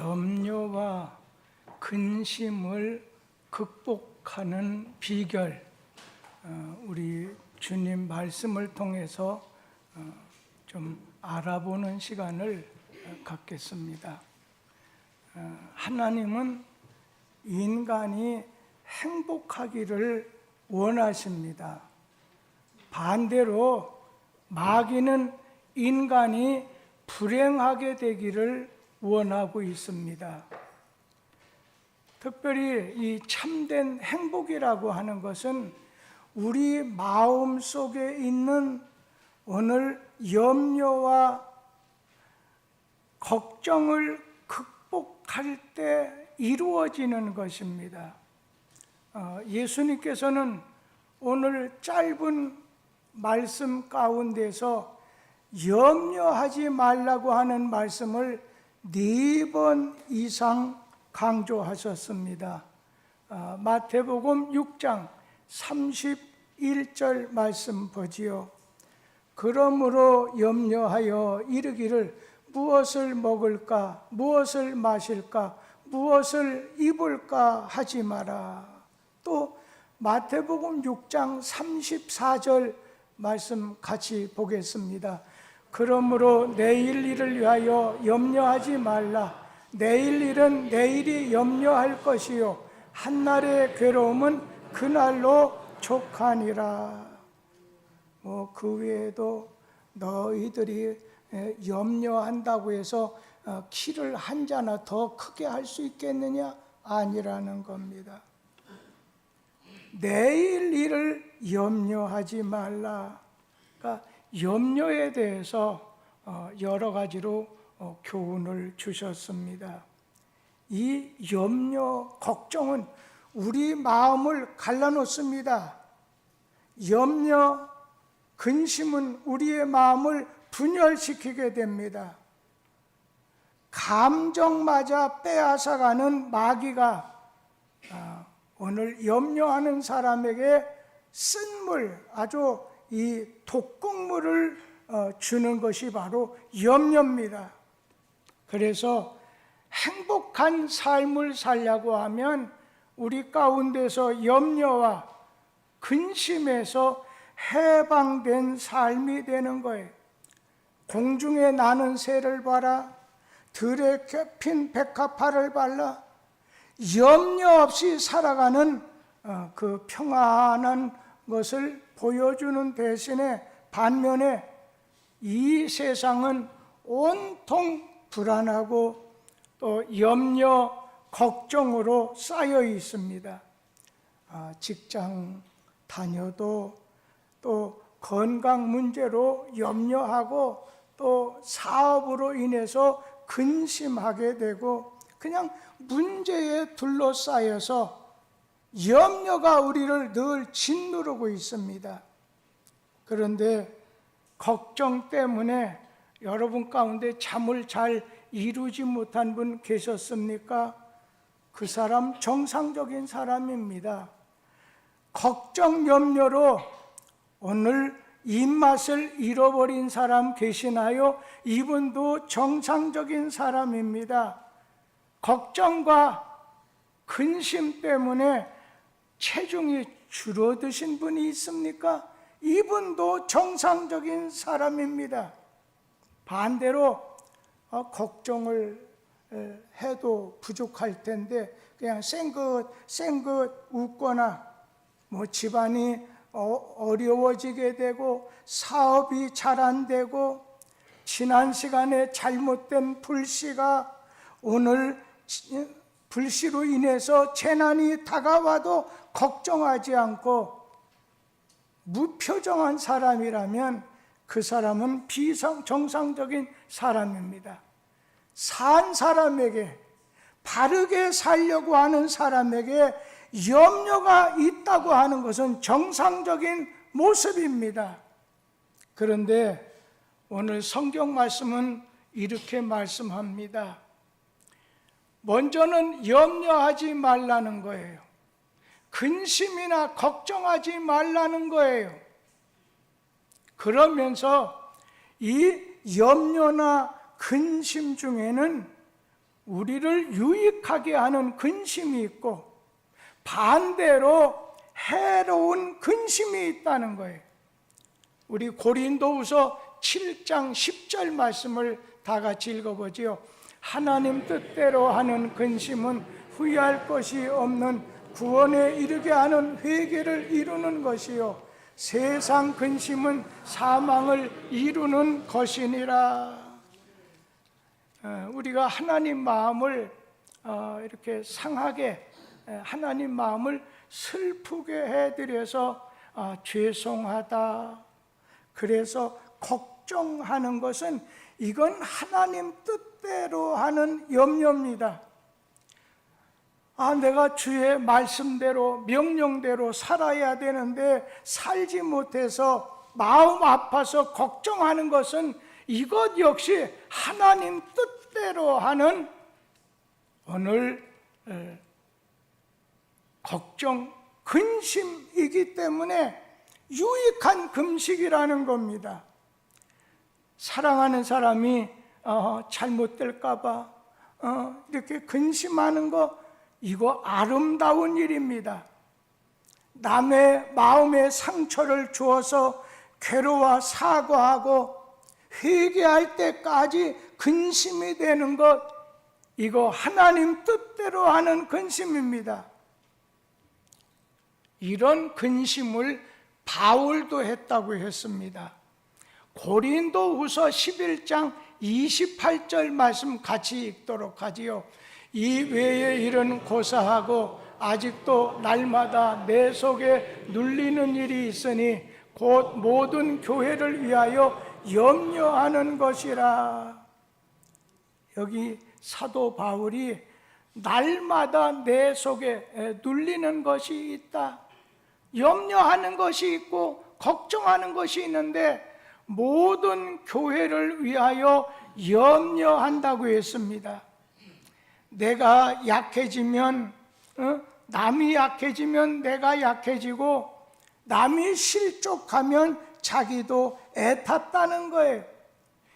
염려와 근심을 극복하는 비결, 우리 주님 말씀을 통해서 좀 알아보는 시간을 갖겠습니다. 하나님은 인간이 행복하기를 원하십니다. 반대로 마귀는 인간이 불행하게 되기를 원하고 있습니다. 특별히 이 참된 행복이라고 하는 것은 우리 마음 속에 있는 오늘 염려와 걱정을 극복할 때 이루어지는 것입니다. 예수님께서는 오늘 짧은 말씀 가운데서 염려하지 말라고 하는 말씀을 4번 이상 강조하셨습니다. 마태복음 6장 31절 말씀 보지요. 그러므로 염려하여 이르기를 무엇을 먹을까, 무엇을 마실까, 무엇을 입을까 하지 마라. 또 마태복음 6장 34절 말씀 같이 보겠습니다. 그러므로 내일 일을 위하여 염려하지 말라. 내일 일은 내일이 염려할 것이요 한날의 괴로움은 그날로 족하니라. 그 외에도 너희들이 염려한다고 해서 키를 한 자나 더 크게 할 수 있겠느냐? 아니라는 겁니다. 내일 일을 염려하지 말라. 그러니까 염려에 대해서 여러 가지로 교훈을 주셨습니다. 이 염려, 걱정은 우리 마음을 갈라놓습니다. 염려, 근심은 우리의 마음을 분열시키게 됩니다. 감정마저 빼앗아가는 마귀가 오늘 염려하는 사람에게 쓴물, 아주 이 독극물을 주는 것이 바로 염려입니다. 그래서 행복한 삶을 살려고 하면 우리 가운데서 염려와 근심에서 해방된 삶이 되는 거예요. 공중에 나는 새를 봐라, 들에 펴핀 백합화를 발라. 염려 없이 살아가는 그 평안한 것을 보여주는 대신에 반면에 이 세상은 온통 불안하고 또 염려, 걱정으로 쌓여 있습니다. 직장 다녀도 또 건강 문제로 염려하고 또 사업으로 인해서 근심하게 되고 그냥 문제에 둘러싸여서 염려가 우리를 늘 짓누르고 있습니다. 그런데 걱정 때문에 여러분 가운데 잠을 잘 이루지 못한 분 계셨습니까? 그 사람 정상적인 사람입니다. 걱정, 염려로 오늘 입맛을 잃어버린 사람 계시나요? 이분도 정상적인 사람입니다. 걱정과 근심 때문에 체중이 줄어드신 분이 있습니까? 이분도 정상적인 사람입니다. 반대로 걱정을 해도 부족할 텐데 그냥 쌩긋 웃거나 집안이 어려워지게 되고 사업이 잘 안 되고 지난 시간에 잘못된 불씨가 오늘 불씨로 인해서 재난이 다가와도 걱정하지 않고 무표정한 사람이라면 그 사람은 비정상적인 사람입니다. 산 사람에게, 바르게 살려고 하는 사람에게 염려가 있다고 하는 것은 정상적인 모습입니다. 그런데 오늘 성경 말씀은 이렇게 말씀합니다. 먼저는 염려하지 말라는 거예요. 근심이나 걱정하지 말라는 거예요. 그러면서 이 염려나 근심 중에는 우리를 유익하게 하는 근심이 있고 반대로 해로운 근심이 있다는 거예요. 우리 고린도후서 7장 10절 말씀을 다 같이 읽어보지요. 하나님 뜻대로 하는 근심은 후회할 것이 없는 구원에 이르게 하는 회개를 이루는 것이요 세상 근심은 사망을 이루는 것이니라. 우리가 하나님 마음을 이렇게 상하게, 하나님 마음을 슬프게 해드려서 죄송하다, 그래서 걱정하는 것은 이건 하나님 뜻대로 하는 염려입니다. 내가 주의 말씀대로 명령대로 살아야 되는데 살지 못해서 마음 아파서 걱정하는 것은 이것 역시 하나님 뜻대로 하는 오늘 걱정, 근심이기 때문에 유익한 금식이라는 겁니다. 사랑하는 사람이 잘못될까 봐 이렇게 근심하는 거, 이거 아름다운 일입니다. 남의 마음에 상처를 주어서 괴로워 사과하고 회개할 때까지 근심이 되는 것, 이거 하나님 뜻대로 하는 근심입니다. 이런 근심을 바울도 했다고 했습니다. 고린도후서 11장 28절 말씀 같이 읽도록 하지요. 이 외의 일은 고사하고 아직도 날마다 내 속에 눌리는 일이 있으니 곧 모든 교회를 위하여 염려하는 것이라. 여기 사도 바울이 날마다 내 속에 눌리는 것이 있다, 염려하는 것이 있고 걱정하는 것이 있는데 모든 교회를 위하여 염려한다고 했습니다. 내가 약해지면, 남이 약해지면 내가 약해지고 남이 실족하면 자기도 애탔다는 거예요.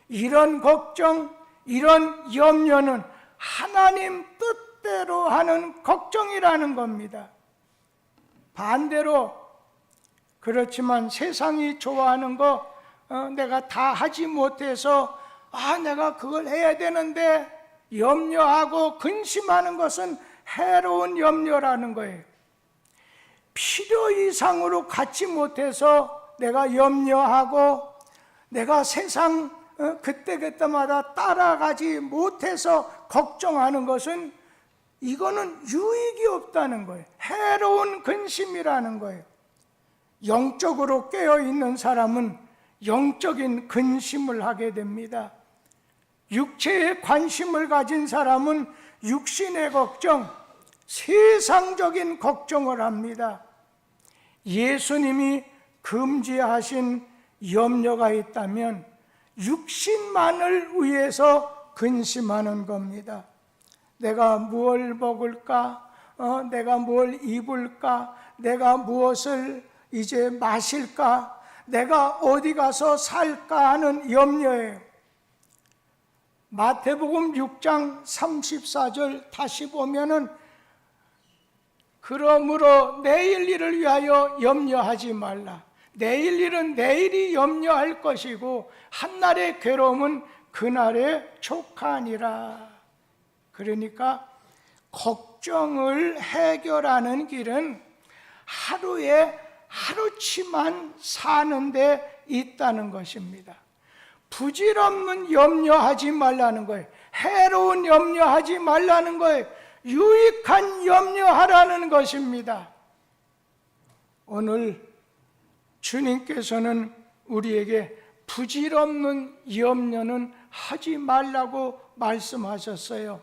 이런 걱정, 이런 염려는 하나님 뜻대로 하는 걱정이라는 겁니다. 반대로 그렇지만 세상이 좋아하는 거 내가 다 하지 못해서 내가 그걸 해야 되는데 염려하고 근심하는 것은 해로운 염려라는 거예요. 필요 이상으로 갖지 못해서 내가 염려하고 내가 세상 그때그때마다 따라가지 못해서 걱정하는 것은 이거는 유익이 없다는 거예요. 해로운 근심이라는 거예요. 영적으로 깨어있는 사람은 영적인 근심을 하게 됩니다. 육체에 관심을 가진 사람은 육신의 걱정, 세상적인 걱정을 합니다. 예수님이 금지하신 염려가 있다면 육신만을 위해서 근심하는 겁니다. 내가 무엇을 먹을까? 내가 뭘 입을까? 내가 무엇을 이제 마실까? 내가 어디 가서 살까 하는 염려예요. 마태복음 6장 34절 다시 보면은 그러므로 내일 일을 위하여 염려하지 말라. 내일 일은 내일이 염려할 것이고 한날의 괴로움은 그날의 족하니라. 그러니까 걱정을 해결하는 길은 하루에 하루치만 사는 데 있다는 것입니다. 부질없는 염려하지 말라는 거예요. 해로운 염려하지 말라는 거예요. 유익한 염려하라는 것입니다. 오늘 주님께서는 우리에게 부질없는 염려는 하지 말라고 말씀하셨어요.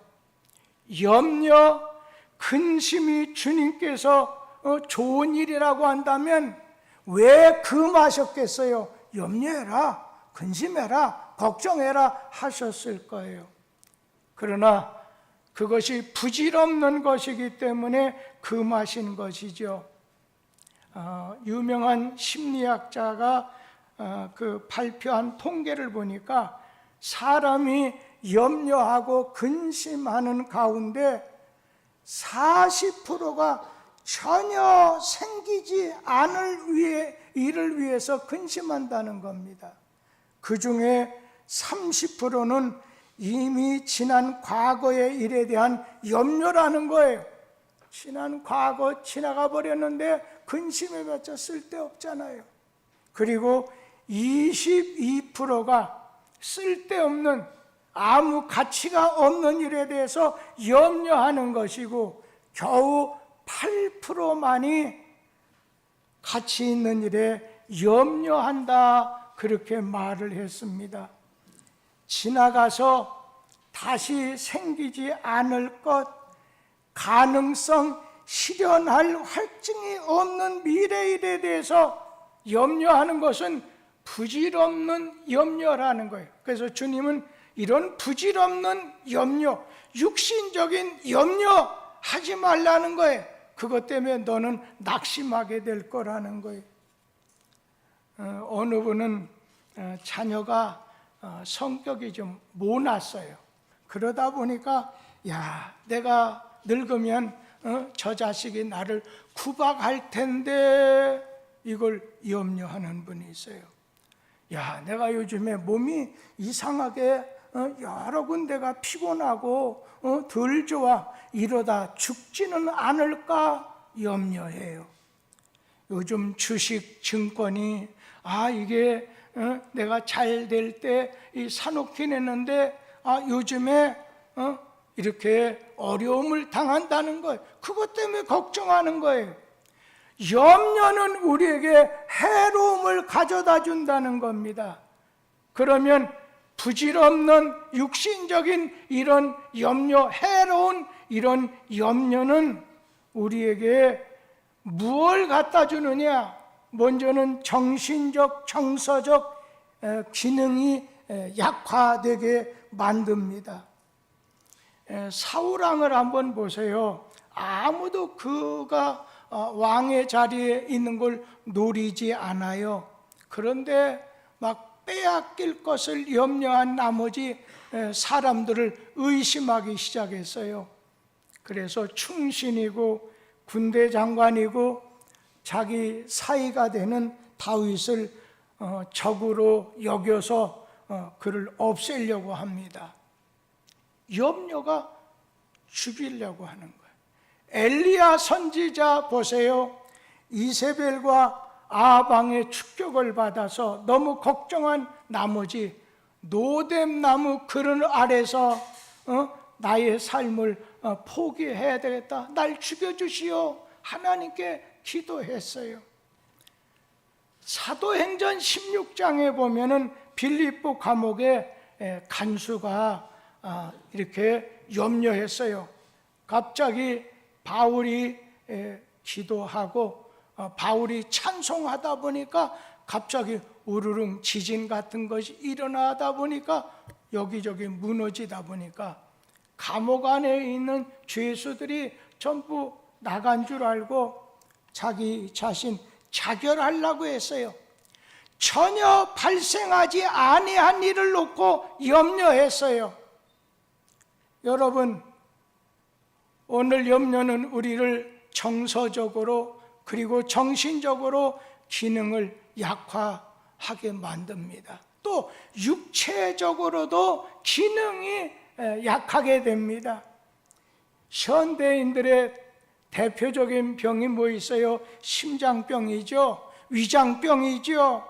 염려, 근심이 주님께서 좋은 일이라고 한다면 왜 금하셨겠어요? 염려해라, 근심해라, 걱정해라 하셨을 거예요. 그러나 그것이 부질없는 것이기 때문에 금하신 것이죠. 유명한 심리학자가 그 발표한 통계를 보니까 사람이 염려하고 근심하는 가운데 40%가 전혀 생기지 않을 일을 위해서 근심한다는 겁니다. 그 중에 30%는 이미 지난 과거의 일에 대한 염려라는 거예요. 지난 과거 지나가 버렸는데 근심해봤자 쓸데없잖아요. 그리고 22%가 쓸데없는 아무 가치가 없는 일에 대해서 염려하는 것이고 겨우 8%만이 가치 있는 일에 염려한다, 그렇게 말을 했습니다. 지나가서 다시 생기지 않을 것, 가능성, 실현할 확증이 없는 미래일에 대해서 염려하는 것은 부질없는 염려라는 거예요. 그래서 주님은 이런 부질없는 염려, 육신적인 염려 하지 말라는 거예요. 그것 때문에 너는 낙심하게 될 거라는 거예요. 어느 분은 자녀가 성격이 좀 모났어요. 그러다 보니까 내가 늙으면 저 자식이 나를 구박할 텐데, 이걸 염려하는 분이 있어요. 내가 요즘에 몸이 이상하게 여러 군데가 피곤하고 덜 좋아, 이러다 죽지는 않을까 염려해요. 요즘 주식, 증권이 이게 내가 잘 될 때 사놓긴 했는데 요즘에 이렇게 어려움을 당한다는 거예요. 그것 때문에 걱정하는 거예요. 염려는 우리에게 해로움을 가져다 준다는 겁니다. 그러면 부질없는 육신적인 이런 염려, 해로운 이런 염려는 우리에게 무엇을 갖다 주느냐? 먼저는 정신적, 정서적 기능이 약화되게 만듭니다. 사울왕을 한번 보세요. 아무도 그가 왕의 자리에 있는 걸 노리지 않아요. 그런데 막 빼앗길 것을 염려한 나머지 사람들을 의심하기 시작했어요. 그래서 충신이고 군대 장관이고 자기 사이가 되는 다윗을 적으로 여겨서 그를 없애려고 합니다. 염려가 죽이려고 하는 거예요. 엘리야 선지자 보세요. 이세벨과 아방의 축격을 받아서 너무 걱정한 나머지 노뎀나무 그늘 아래서 나의 삶을 포기해야 되겠다, 날 죽여주시오, 하나님께 기도했어요. 사도행전 16장에 보면은 빌립보 감옥에 간수가 이렇게 염려했어요. 갑자기 바울이 기도하고 바울이 찬송하다 보니까 갑자기 우르릉 지진 같은 것이 일어나다 보니까 여기저기 무너지다 보니까 감옥 안에 있는 죄수들이 전부 나간 줄 알고 자기 자신 자결하려고 했어요. 전혀 발생하지 아니한 일을 놓고 염려했어요. 여러분, 오늘 염려는 우리를 정서적으로 그리고 정신적으로 기능을 약화하게 만듭니다. 또 육체적으로도 기능이 약하게 됩니다. 현대인들의 대표적인 병이 뭐 있어요? 심장병이죠, 위장병이죠.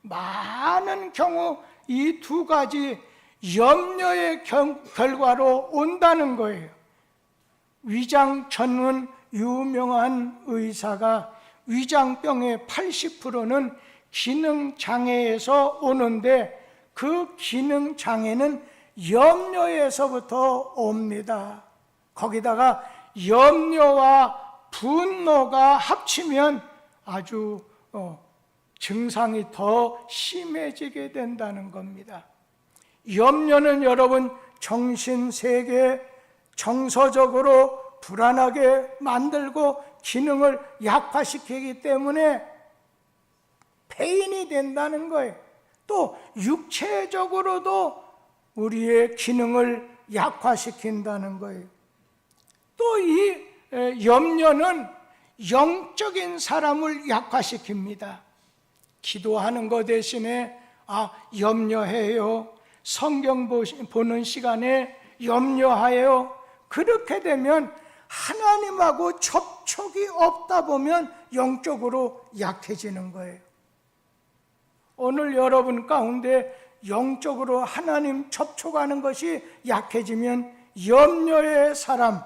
많은 경우 이 두 가지 염려의 결과로 온다는 거예요. 위장 전문 유명한 의사가 위장병의 80%는 기능장애에서 오는데 그 기능장애는 염려에서부터 옵니다. 거기다가 염려와 분노가 합치면 아주 증상이 더 심해지게 된다는 겁니다. 염려는 여러분 정신세계, 정서적으로 불안하게 만들고 기능을 약화시키기 때문에 폐인이 된다는 거예요. 또 육체적으로도 우리의 기능을 약화시킨다는 거예요. 또 이 염려는 영적인 사람을 약화시킵니다. 기도하는 것 대신에 염려해요. 성경 보는 시간에 염려하여. 그렇게 되면 하나님하고 접촉이 없다 보면 영적으로 약해지는 거예요. 오늘 여러분 가운데 영적으로 하나님 접촉하는 것이 약해지면 염려의 사람,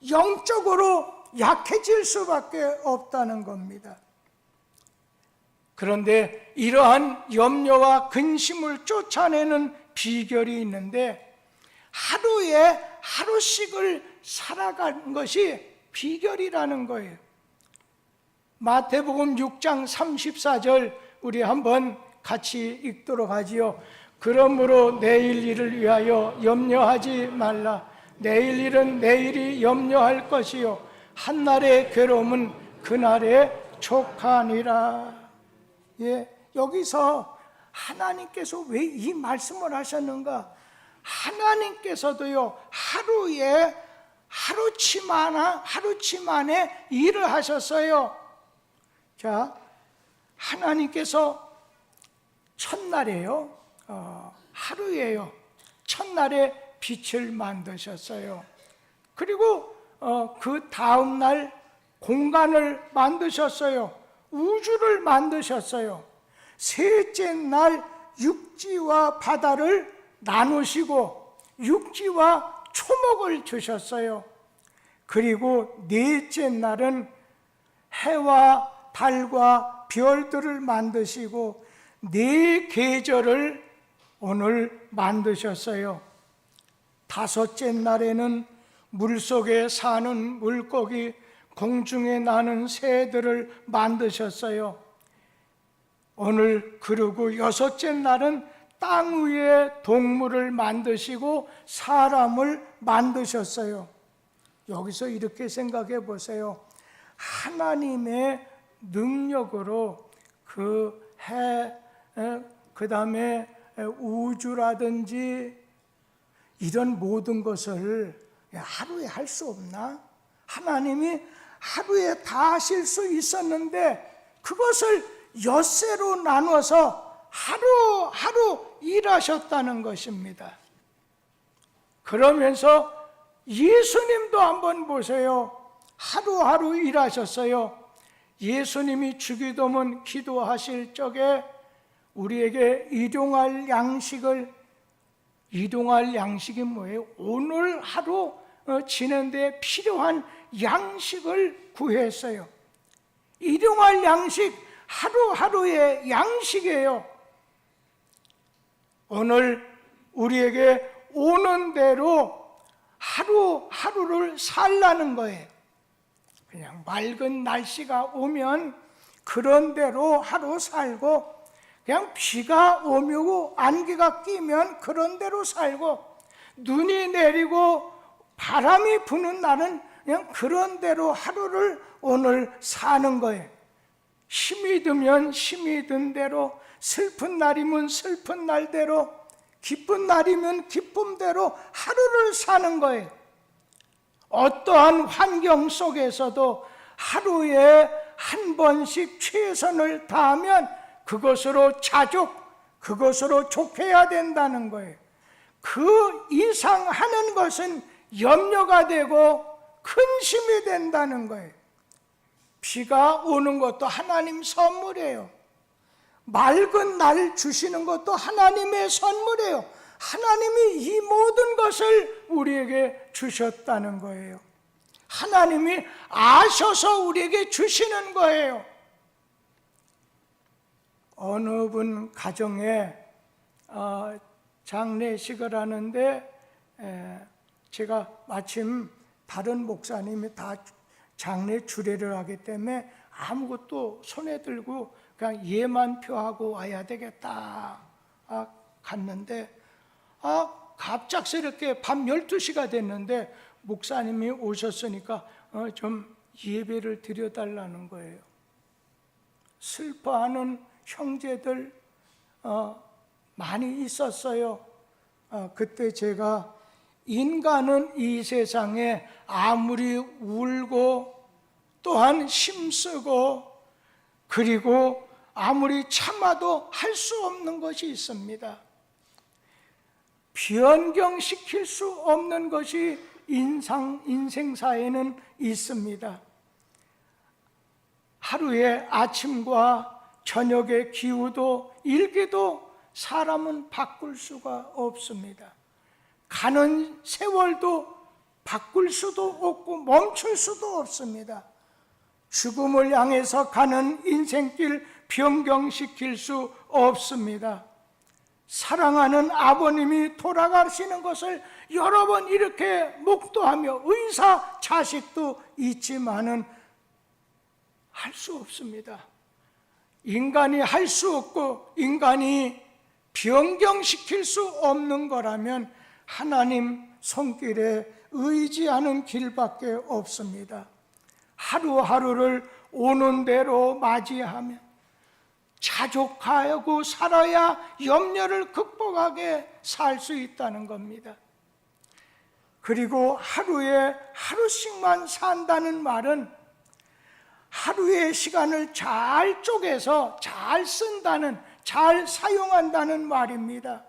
영적으로 약해질 수밖에 없다는 겁니다. 그런데 이러한 염려와 근심을 쫓아내는 비결이 있는데, 하루에 하루씩을 살아가는 것이 비결이라는 거예요. 마태복음 6장 34절 우리 한번 같이 읽도록 하지요. 그러므로 내일 일을 위하여 염려하지 말라. 내일 일은 내일이 염려할 것이요 한날의 괴로움은 그날에 족하니라. 여기서 하나님께서 왜 이 말씀을 하셨는가? 하나님께서도요, 하루치 만에 일을 하셨어요. 자, 하나님께서 첫날에요, 하루에요, 첫날에 빛을 만드셨어요. 그리고 그 다음날 공간을 만드셨어요. 우주를 만드셨어요. 셋째 날 육지와 바다를 나누시고 육지와 초목을 주셨어요. 그리고 넷째 날은 해와 달과 별들을 만드시고 네 계절을 오늘 만드셨어요. 다섯째 날에는 물속에 사는 물고기, 공중에 나는 새들을 만드셨어요. 오늘 그리고 여섯째 날은 땅 위에 동물을 만드시고 사람을 만드셨어요. 여기서 이렇게 생각해 보세요. 하나님의 능력으로 그 해, 그 다음에 우주라든지 이런 모든 것을 하루에 할 수 없나? 하나님이 하루에 다 하실 수 있었는데 그것을 엿새로 나눠서 하루하루 일하셨다는 것입니다. 그러면서 예수님도 한번 보세요. 하루하루 일하셨어요. 예수님이 주기도문 기도하실 적에 우리에게 일용할 양식이 뭐예요? 오늘 하루 지내는데 필요한 양식을 구했어요. 일용할 양식, 하루하루의 양식이에요. 오늘 우리에게 오는 대로 하루하루를 살라는 거예요. 그냥 맑은 날씨가 오면 그런 대로 하루 살고, 그냥 비가 오고 안개가 끼면 그런 대로 살고, 눈이 내리고 바람이 부는 날은 그냥 그런 대로 하루를 오늘 사는 거예요. 힘이 들면 힘이 든 대로, 슬픈 날이면 슬픈 날대로, 기쁜 날이면 기쁨대로 하루를 사는 거예요. 어떠한 환경 속에서도 하루에 한 번씩 최선을 다하면 그것으로 그것으로 족해야 된다는 거예요. 그 이상 하는 것은 염려가 되고 근심이 된다는 거예요. 비가 오는 것도 하나님 선물이에요. 맑은 날 주시는 것도 하나님의 선물이에요. 하나님이 이 모든 것을 우리에게 주셨다는 거예요. 하나님이 아셔서 우리에게 주시는 거예요. 어느 분 가정에 장례식을 하는데 제가 마침 다른 목사님이 다 장례 주례를 하기 때문에 아무것도 손에 들고 그냥 예만 표하고 와야 되겠다 갔는데 갑작스럽게 밤 12시가 됐는데 목사님이 오셨으니까 좀 예배를 드려달라는 거예요. 슬퍼하는 형제들 많이 있었어요. 그때 제가 인간은 이 세상에 아무리 울고 또한 힘쓰고 그리고 아무리 참아도 할 수 없는 것이 있습니다. 변경시킬 수 없는 것이 인생사에는 있습니다. 하루의 아침과 저녁의 기후도 일기도 사람은 바꿀 수가 없습니다. 가는 세월도 바꿀 수도 없고 멈출 수도 없습니다. 죽음을 향해서 가는 인생길 변경시킬 수 없습니다. 사랑하는 아버님이 돌아가시는 것을 여러 번 이렇게 목도하며 의사 자식도 있지만은 할 수 없습니다. 인간이 할 수 없고 인간이 변경시킬 수 없는 거라면 하나님 손길에 의지하는 길밖에 없습니다. 하루하루를 오는 대로 맞이하며 자족하고 살아야 염려를 극복하게 살 수 있다는 겁니다. 그리고 하루에 하루씩만 산다는 말은 하루의 시간을 잘 쪼개서 잘 쓴다는, 잘 사용한다는 말입니다.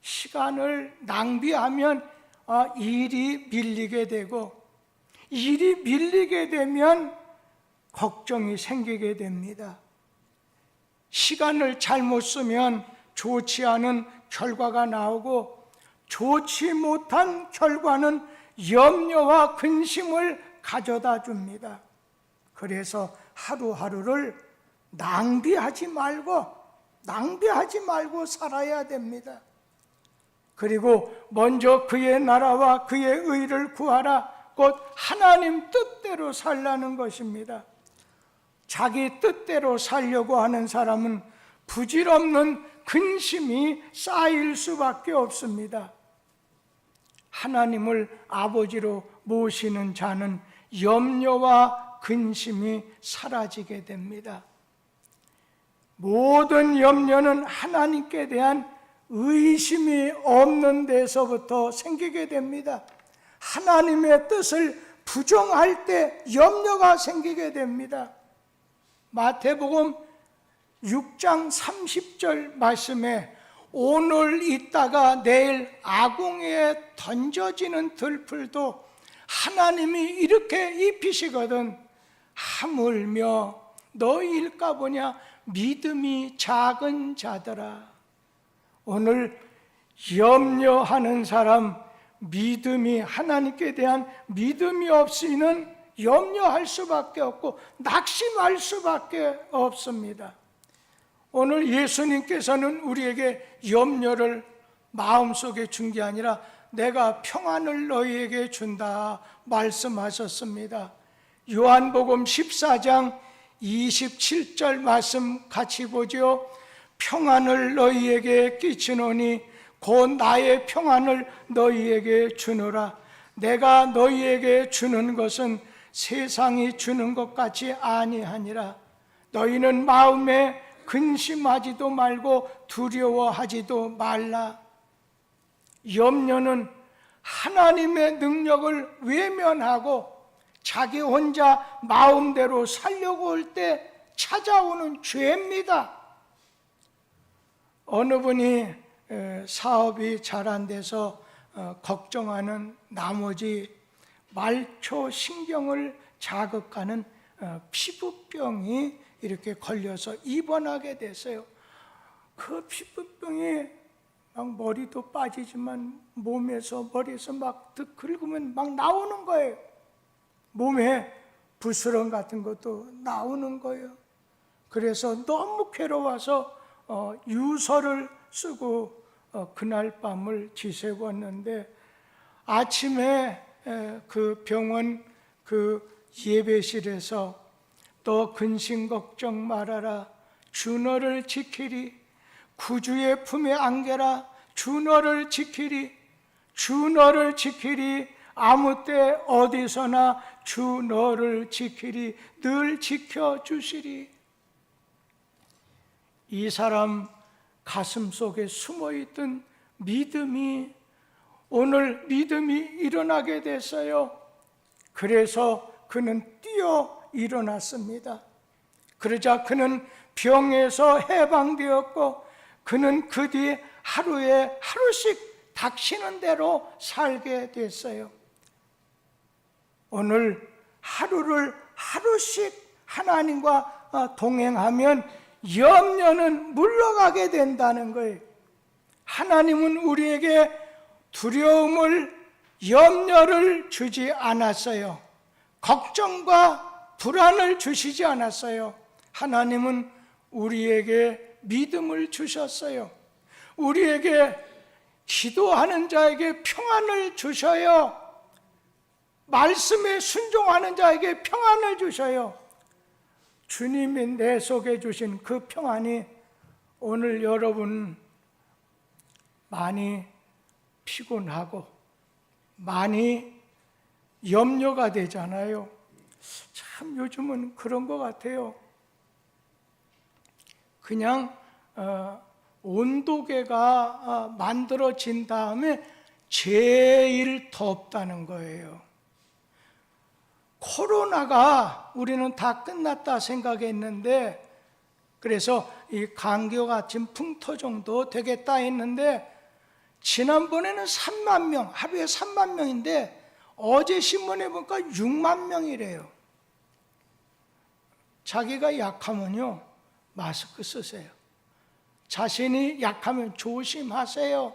시간을 낭비하면 일이 밀리게 되고, 일이 밀리게 되면 걱정이 생기게 됩니다. 시간을 잘못 쓰면 좋지 않은 결과가 나오고, 좋지 못한 결과는 염려와 근심을 가져다 줍니다. 그래서 하루하루를 낭비하지 말고 살아야 됩니다. 그리고 먼저 그의 나라와 그의 의를 구하라. 곧 하나님 뜻대로 살라는 것입니다. 자기 뜻대로 살려고 하는 사람은 부질없는 근심이 쌓일 수밖에 없습니다. 하나님을 아버지로 모시는 자는 염려와 근심이 사라지게 됩니다. 모든 염려는 하나님께 대한 의심이 없는 데서부터 생기게 됩니다. 하나님의 뜻을 부정할 때 염려가 생기게 됩니다. 마태복음 6장 30절 말씀에 오늘 있다가 내일 아궁이에 던져지는 들풀도 하나님이 이렇게 입히시거든 하물며 너희일까 보냐 믿음이 작은 자들아. 오늘 염려하는 사람, 믿음이 하나님께 대한 믿음이 없이는 염려할 수밖에 없고 낙심할 수밖에 없습니다. 오늘 예수님께서는 우리에게 염려를 마음속에 준 게 아니라 내가 평안을 너희에게 준다 말씀하셨습니다. 요한복음 14장 27절 말씀 같이 보죠. 평안을 너희에게 끼치노니 곧 나의 평안을 너희에게 주노라. 내가 너희에게 주는 것은 세상이 주는 것 같이 아니하니라. 너희는 마음에 근심하지도 말고 두려워하지도 말라. 염려는 하나님의 능력을 외면하고 자기 혼자 마음대로 살려고 할 때 찾아오는 죄입니다. 어느 분이 사업이 잘 안 돼서 걱정하는 나머지 말초 신경을 자극하는 피부병이 이렇게 걸려서 입원하게 됐어요. 그 피부병이 막 머리도 빠지지만 몸에서 머리에서 막 긁으면 막 나오는 거예요. 몸에 부스럼 같은 것도 나오는 거예요. 그래서 너무 괴로워서 유서를 쓰고 그날 밤을 지새웠는데 아침에 그 병원 그 예배실에서 또 근심 걱정 말아라. 주 너를 지키리. 구주의 품에 안겨라. 주 너를 지키리. 주 너를 지키리. 아무 때 어디서나 주 너를 지키리. 늘 지켜주시리. 이 사람 가슴 속에 숨어있던 오늘 믿음이 일어나게 됐어요. 그래서 그는 뛰어 일어났습니다. 그러자 그는 병에서 해방되었고 그는 그 뒤 하루에 하루씩 닥치는 대로 살게 됐어요. 오늘 하루를 하루씩 하나님과 동행하면 염려는 물러가게 된다는 거예요. 하나님은 우리에게 두려움을, 염려를 주지 않았어요. 걱정과 불안을 주시지 않았어요. 하나님은 우리에게 믿음을 주셨어요. 우리에게 기도하는 자에게 평안을 주셔요. 말씀에 순종하는 자에게 평안을 주셔요. 주님이 내 속에 주신 그 평안이 오늘 여러분 많이 피곤하고 많이 염려가 되잖아요. 참 요즘은 그런 것 같아요. 그냥 온도계가 만들어진 다음에 제일 덥다는 거예요. 코로나가 우리는 다 끝났다 생각했는데, 그래서 이 감기와 같은 풍토 정도 되겠다 했는데, 지난번에는 3만 명, 하루에 3만 명인데 어제 신문에 보니까 6만 명이래요. 자기가 약하면요, 마스크 쓰세요. 자신이 약하면 조심하세요.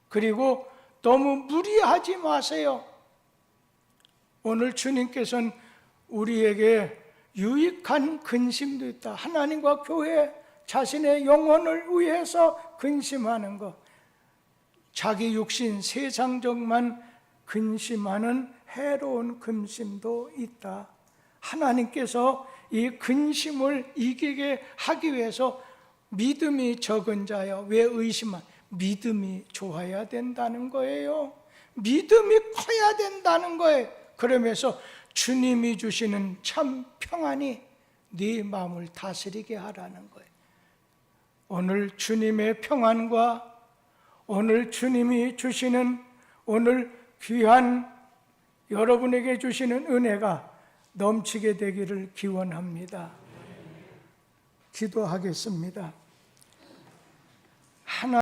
그리고 너무 무리하지 마세요. 오늘 주님께서는 우리에게 유익한 근심도 있다. 하나님과 교회, 자신의 영혼을 위해서 근심하는 것. 자기 육신, 세상적만 근심하는 해로운 근심도 있다. 하나님께서 이 근심을 이기게 하기 위해서 믿음이 적은 자여 왜 의심한? 믿음이 좋아야 된다는 거예요. 믿음이 커야 된다는 거예요. 그러면서 주님이 주시는 참 평안이 네 마음을 다스리게 하라는 거예요. 오늘 주님의 평안과 오늘 주님이 주시는 오늘 귀한 여러분에게 주시는 은혜가 넘치게 되기를 기원합니다. 기도하겠습니다.